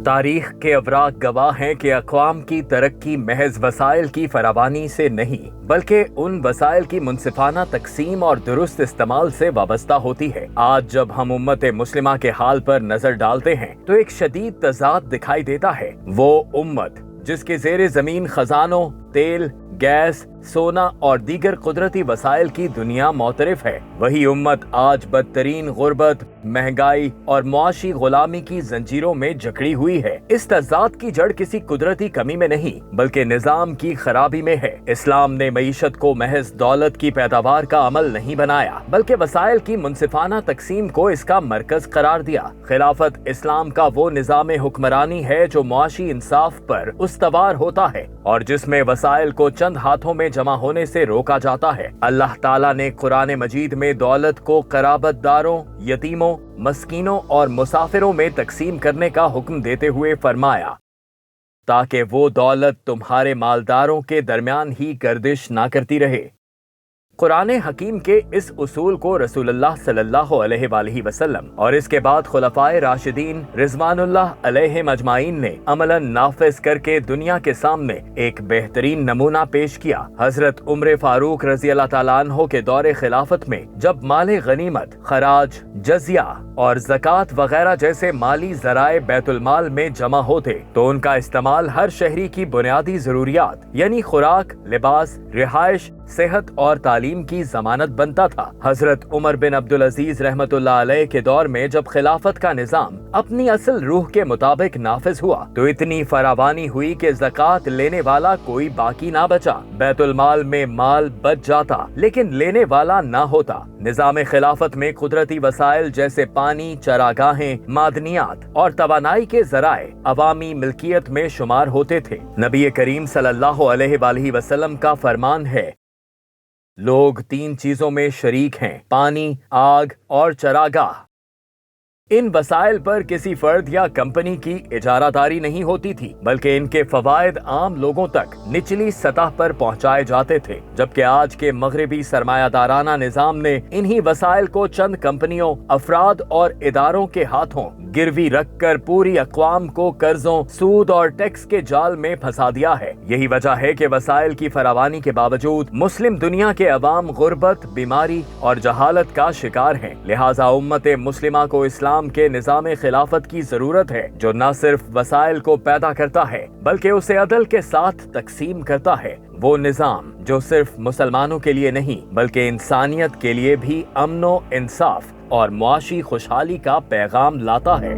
تاریخ کے اوراق گواہ ہیں کہ اقوام کی ترقی محض وسائل کی فراوانی سے نہیں بلکہ ان وسائل کی منصفانہ تقسیم اور درست استعمال سے وابستہ ہوتی ہے۔ آج جب ہم امت مسلمہ کے حال پر نظر ڈالتے ہیں تو ایک شدید تضاد دکھائی دیتا ہے۔ وہ امت جس کے زیر زمین خزانوں، تیل، گیس، سونا اور دیگر قدرتی وسائل کی دنیا معترف ہے، وہی امت آج بدترین غربت، مہنگائی اور معاشی غلامی کی زنجیروں میں جکڑی ہوئی ہے۔ اس تضاد کی جڑ کسی قدرتی کمی میں نہیں بلکہ نظام کی خرابی میں ہے۔ اسلام نے معیشت کو محض دولت کی پیداوار کا عمل نہیں بنایا بلکہ وسائل کی منصفانہ تقسیم کو اس کا مرکز قرار دیا۔ خلافت اسلام کا وہ نظام حکمرانی ہے جو معاشی انصاف پر استوار ہوتا ہے اور جس میں وسائل کو چند ہاتھوں میں جمع ہونے سے روکا جاتا ہے۔ اللہ تعالیٰ نے قرآن مجید میں دولت کو قرابت داروں، یتیموں، مسکینوں اور مسافروں میں تقسیم کرنے کا حکم دیتے ہوئے فرمایا تاکہ وہ دولت تمہارے مالداروں کے درمیان ہی گردش نہ کرتی رہے۔ قرآن حکیم کے اس اصول کو رسول اللہ صلی اللہ علیہ وآلہ وسلم اور اس کے بعد خلفائے راشدین رضوان اللہ علیہم اجمعین نے عملاً نافذ کر کے دنیا کے سامنے ایک بہترین نمونہ پیش کیا۔ حضرت عمر فاروق رضی اللہ تعالیٰ عنہ کے دور خلافت میں جب مال غنیمت، خراج، جزیہ اور زکوٰۃ وغیرہ جیسے مالی ذرائع بیت المال میں جمع ہوتے تو ان کا استعمال ہر شہری کی بنیادی ضروریات یعنی خوراک، لباس، رہائش، صحت اور تعلیم کی ضمانت بنتا تھا۔ حضرت عمر بن عبدالعزیز رحمۃ اللہ علیہ کے دور میں جب خلافت کا نظام اپنی اصل روح کے مطابق نافذ ہوا تو اتنی فراوانی ہوئی کہ زکوٰۃ لینے والا کوئی باقی نہ بچا۔ بیت المال میں مال بچ جاتا لیکن لینے والا نہ ہوتا۔ نظام خلافت میں قدرتی وسائل جیسے پانی، چراگاہیں، معدنیات اور توانائی کے ذرائع عوامی ملکیت میں شمار ہوتے تھے۔ نبی کریم صلی اللہ علیہ وآلہ وسلم کا فرمان ہے، لوگ تین چیزوں میں شریک ہیں: پانی، آگ اور چراگاہ۔ ان وسائل پر کسی فرد یا کمپنی کی اجارہ داری نہیں ہوتی تھی بلکہ ان کے فوائد عام لوگوں تک نچلی سطح پر پہنچائے جاتے تھے، جبکہ آج کے مغربی سرمایہ دارانہ نظام نے انہی وسائل کو چند کمپنیوں، افراد اور اداروں کے ہاتھوں گروی رکھ کر پوری اقوام کو قرضوں، سود اور ٹیکس کے جال میں پھنسا دیا ہے۔ یہی وجہ ہے کہ وسائل کی فراوانی کے باوجود مسلم دنیا کے عوام غربت، بیماری اور جہالت کا شکار ہیں۔ لہٰذا امت مسلمہ کو اسلام کے نظام خلافت کی ضرورت ہے جو نہ صرف وسائل کو پیدا کرتا ہے بلکہ اسے عدل کے ساتھ تقسیم کرتا ہے۔ وہ نظام جو صرف مسلمانوں کے لیے نہیں بلکہ انسانیت کے لیے بھی امن و انصاف اور معاشی خوشحالی کا پیغام لاتا ہے۔